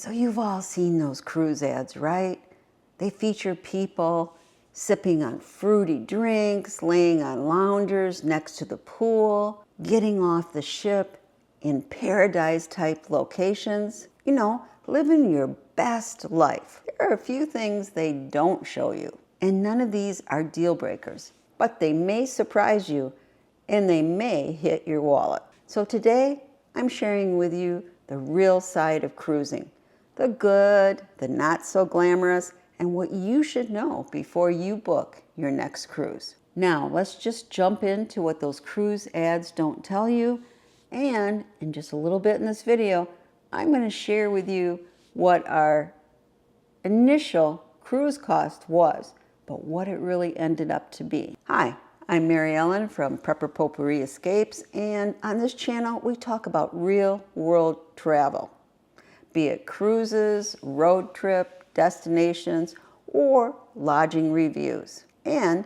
So you've all seen those cruise ads, right? They feature people sipping on fruity drinks, laying on loungers next to the pool, getting off the ship in paradise-type locations. You know, living your best life. There are a few things they don't show you, and none of these are deal breakers, but they may surprise you and they may hit your wallet. So today, I'm sharing with you the real side of cruising. The good, the not so glamorous, and what you should know before you book your next cruise. Now, let's just jump into what those cruise ads don't tell you. And in just a little bit in this video, I'm going to share with you what our initial cruise cost was, but what it really ended up to be. Hi, I'm Mary Ellen from Prepper Potpourri Escapes, and on this channel, we talk about real world travel. Be it cruises, road trip, destinations, or lodging reviews. And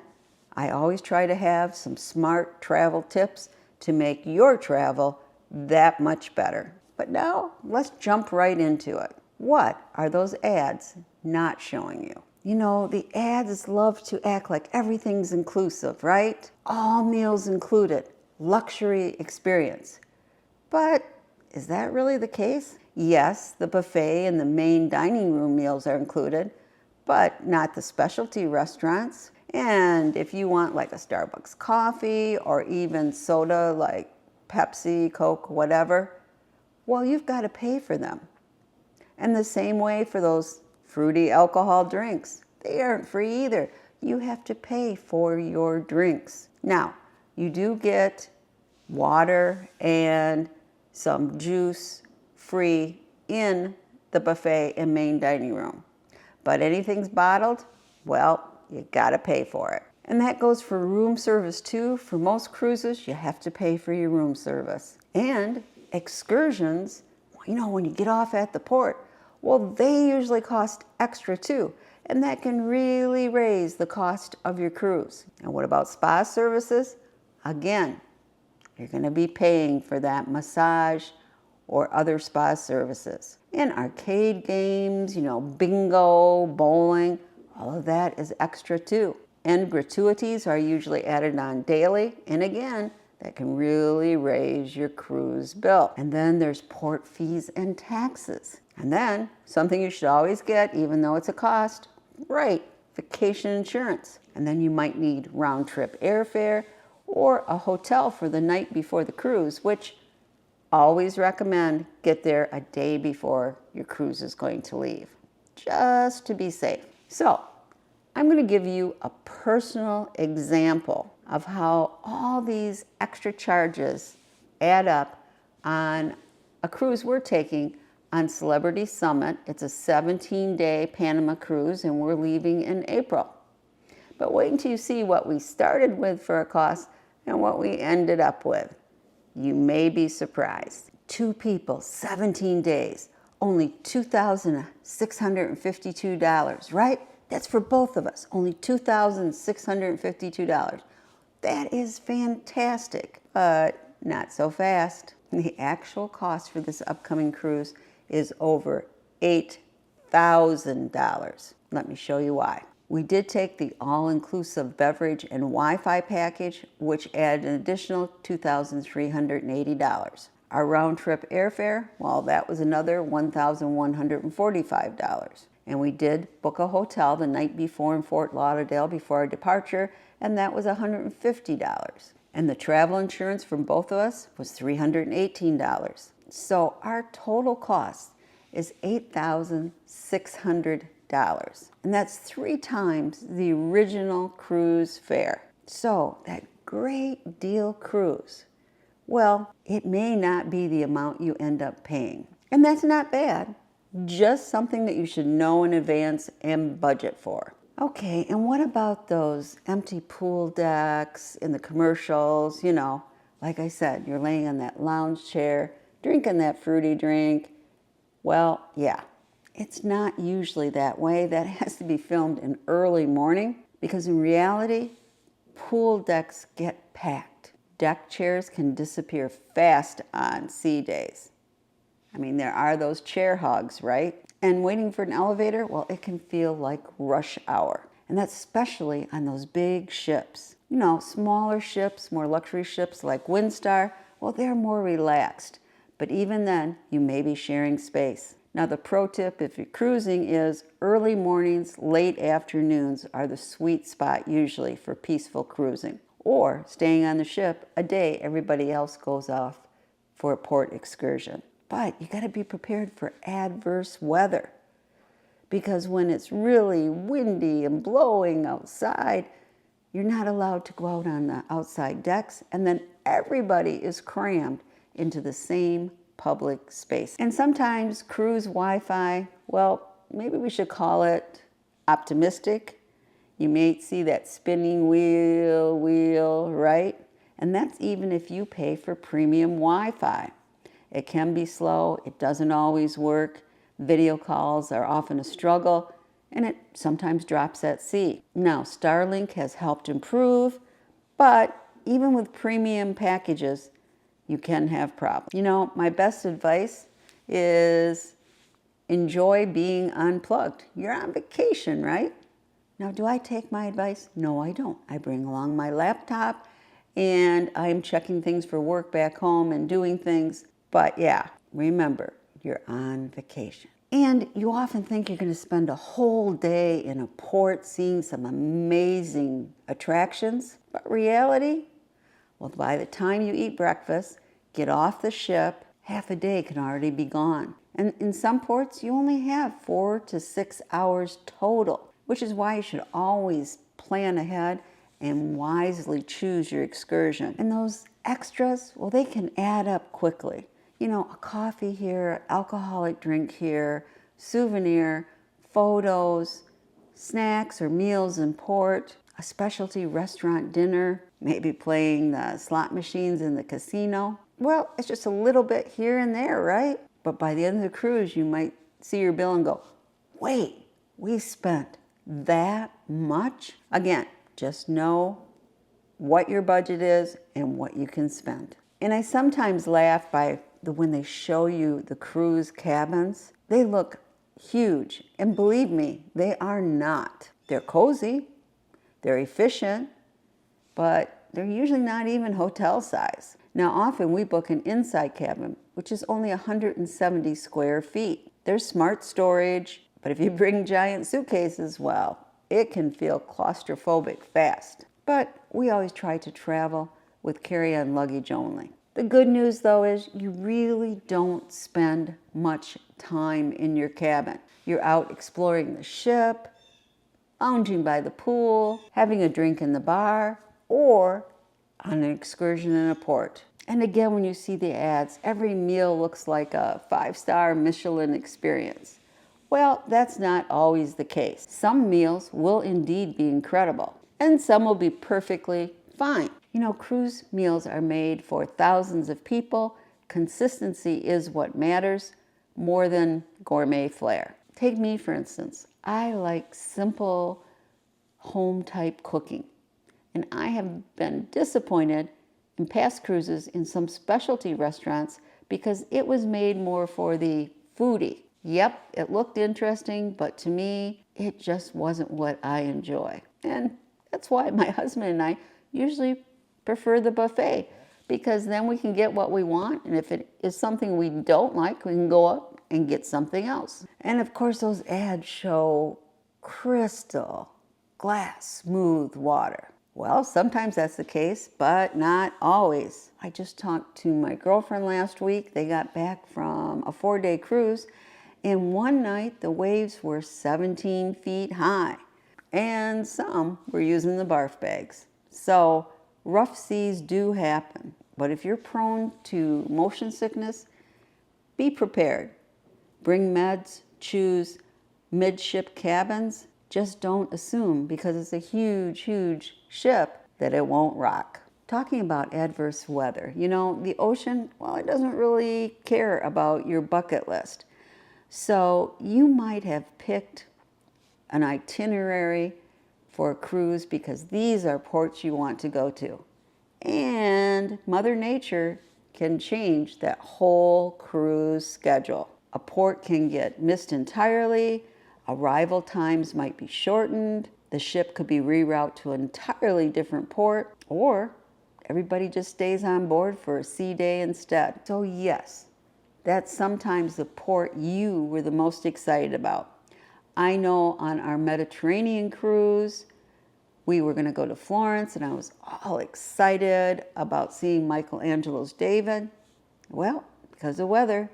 I always try to have some smart travel tips to make your travel that much better. But now, let's jump right into it. What are those ads not showing you? You know, the ads love to act like everything's inclusive, right? All meals included, luxury experience. But is that really the case? Yes, the buffet and the main dining room meals are included, but not the specialty restaurants. And if you want like a Starbucks coffee or even soda like Pepsi, Coke, whatever, well, you've got to pay for them. And the same way for those fruity alcohol drinks. They aren't free either. You have to pay for your drinks. Now, you do get water and some juice free in the buffet and main dining room. But anything's bottled, well, you gotta pay for it. And that goes for room service too. For most cruises, you have to pay for your room service. And excursions, you know, when you get off at the port, well, they usually cost extra too. And that can really raise the cost of your cruise. And what about spa services? Again, you're gonna be paying for that massage or other spa services. And arcade games, you know, bingo, bowling, all of that is extra too. And gratuities are usually added on daily. And again, that can really raise your cruise bill. And then there's port fees and taxes. And then something you should always get, even though it's a cost, right, vacation insurance. And then you might need round trip airfare or a hotel for the night before the cruise, which always recommend get there a day before your cruise is going to leave, just to be safe. So I'm going to give you a personal example of how all these extra charges add up on a cruise we're taking on Celebrity Summit. It's a 17-day Panama cruise, and we're leaving in April. But wait until you see what we started with for a cost and what we ended up with. You may be surprised. 2 people, 17 days, only $2,652, right? That's for both of us, only $2,652. That is fantastic, but not so fast. The actual cost for this upcoming cruise is over $8,000. Let me show you why. We did take the all-inclusive beverage and Wi-Fi package, which added an additional $2,380. Our round-trip airfare, well, that was another $1,145. And we did book a hotel the night before in Fort Lauderdale before our departure, and that was $150. And the travel insurance from both of us was $318. So our total cost is $8,600. And that's 3 times the original cruise fare. So that great deal cruise, well, it may not be the amount you end up paying. And that's not bad, just something that you should know in advance and budget for. Okay, and what about those empty pool decks in the commercials? You know, like I said, you're laying on that lounge chair, drinking that fruity drink. Well, yeah, it's not usually that way. That has to be filmed in early morning because in reality, pool decks get packed. Deck chairs can disappear fast on sea days. I mean, there are those chair hugs, right? And waiting for an elevator, well, it can feel like rush hour. And that's especially on those big ships. You know, smaller ships, more luxury ships like Windstar, well, they're more relaxed. But even then, you may be sharing space. Now, the pro tip if you're cruising is early mornings, late afternoons are the sweet spot usually for peaceful cruising. Or staying on the ship a day everybody else goes off for a port excursion. But you got to be prepared for adverse weather. Because when it's really windy and blowing outside, you're not allowed to go out on the outside decks, and then everybody is crammed into the same public space. And sometimes cruise Wi-Fi, well, maybe we should call it optimistic. You may see that spinning wheel, right? And that's even if you pay for premium Wi-Fi. It can be slow, it doesn't always work. Video calls are often a struggle, and it sometimes drops at sea. Now, Starlink has helped improve, but even with premium packages, you can have problems. You know, my best advice is enjoy being unplugged. You're on vacation, right? Now, do I take my advice? No, I don't. I bring along my laptop, and I'm checking things for work back home and doing things. But yeah, remember, you're on vacation. And you often think you're going to spend a whole day in a port seeing some amazing attractions. But reality, well, by the time you eat breakfast, get off the ship, half a day can already be gone. And in some ports, you only have 4 to 6 hours total, which is why you should always plan ahead and wisely choose your excursion. And those extras, well, they can add up quickly. You know, a coffee here, alcoholic drink here, souvenir, photos, snacks or meals in port, a specialty restaurant dinner, maybe playing the slot machines in the casino. Well, it's just a little bit here and there, right? But by the end of the cruise, you might see your bill and go, wait, we spent that much? Again, just know what your budget is and what you can spend. And I sometimes laugh when they show you the cruise cabins. They look huge, and believe me, they are not. They're cozy, they're efficient, but they're usually not even hotel size. Now, often we book an inside cabin, which is only 170 square feet. There's smart storage, but if you bring giant suitcases, well, it can feel claustrophobic fast. But we always try to travel with carry-on luggage only. The good news, though, is you really don't spend much time in your cabin. You're out exploring the ship, lounging by the pool, having a drink in the bar, or on an excursion in a port. And again, when you see the ads, every meal looks like a 5-star Michelin experience. Well, that's not always the case. Some meals will indeed be incredible, and some will be perfectly fine. You know, cruise meals are made for thousands of people. Consistency is what matters more than gourmet flair. Take me, for instance. I like simple home-type cooking. And I have been disappointed in past cruises in some specialty restaurants because it was made more for the foodie. Yep, it looked interesting, but to me, it just wasn't what I enjoy. And that's why my husband and I usually prefer the buffet, because then we can get what we want, and if it is something we don't like, we can go up and get something else. And of course, those ads show crystal, glass, smooth water. Well, sometimes that's the case, but not always. I just talked to my girlfriend last week. They got back from a 4-day cruise, and one night the waves were 17 feet high, and some were using the barf bags. So rough seas do happen, but if you're prone to motion sickness, be prepared. Bring meds, choose midship cabins. Just don't assume because it's a huge, huge ship that it won't rock. Talking about adverse weather, you know, the ocean, well, it doesn't really care about your bucket list. So you might have picked an itinerary for a cruise because these are ports you want to go to. And Mother Nature can change that whole cruise schedule. A port can get missed entirely, arrival times might be shortened, the ship could be rerouted to an entirely different port, or everybody just stays on board for a sea day instead. So yes, that's sometimes the port you were the most excited about. I know on our Mediterranean cruise, we were going to go to Florence, and I was all excited about seeing Michelangelo's David. Well, because of weather,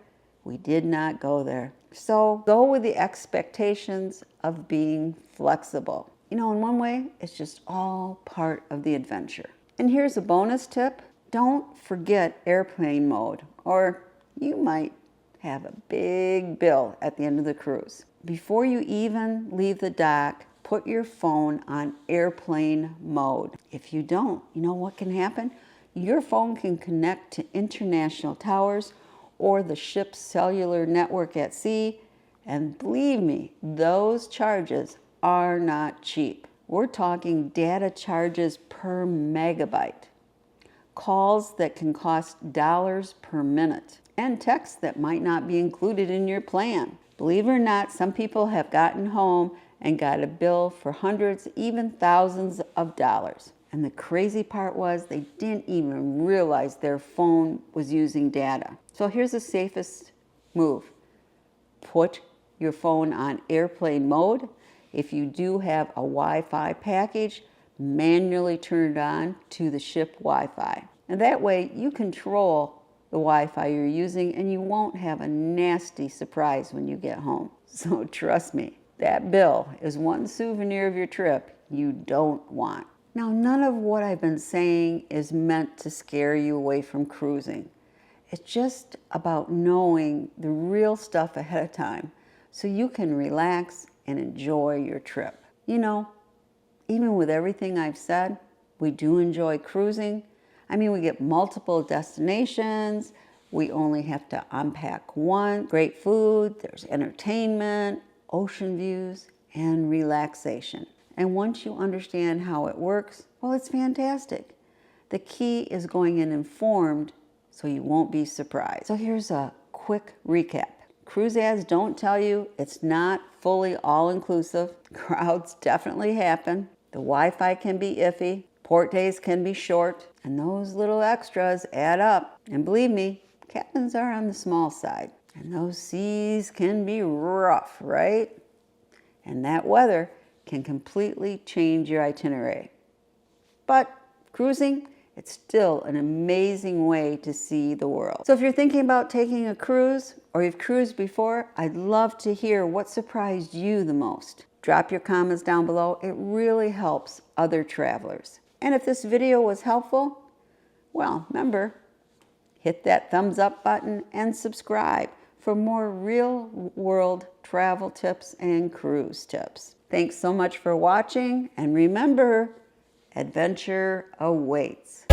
we did not go there. So go with the expectations of being flexible. You know, in one way, it's just all part of the adventure. And here's a bonus tip. Don't forget airplane mode, or you might have a big bill at the end of the cruise. Before you even leave the dock, put your phone on airplane mode. If you don't, you know what can happen? Your phone can connect to international towers or the ship's cellular network at sea, and believe me, those charges are not cheap. We're talking data charges per megabyte, calls that can cost dollars per minute, and texts that might not be included in your plan. Believe it or not, some people have gotten home and got a bill for hundreds, even thousands of dollars. And the crazy part was they didn't even realize their phone was using data. So here's the safest move. Put your phone on airplane mode. If you do have a Wi-Fi package, manually turn it on to the ship Wi-Fi. And that way you control the Wi-Fi you're using, and you won't have a nasty surprise when you get home. So trust me, that bill is one souvenir of your trip you don't want. Now, none of what I've been saying is meant to scare you away from cruising. It's just about knowing the real stuff ahead of time so you can relax and enjoy your trip. You know, even with everything I've said, we do enjoy cruising. I mean, we get multiple destinations. We only have to unpack one. Great food, there's entertainment, ocean views, and relaxation. And once you understand how it works, well, it's fantastic. The key is going in informed so you won't be surprised. So here's a quick recap. Cruise ads don't tell you it's not fully all-inclusive. Crowds definitely happen. The Wi-Fi can be iffy. Port days can be short. And those little extras add up. And believe me, captains are on the small side. And those seas can be rough, right? And that weather can completely change your itinerary. But cruising, it's still an amazing way to see the world. So if you're thinking about taking a cruise, or you've cruised before, I'd love to hear what surprised you the most. Drop your comments down below. It really helps other travelers. And if this video was helpful, well, remember, hit that thumbs up button and subscribe for more real-world travel tips and cruise tips. Thanks so much for watching, and remember, adventure awaits.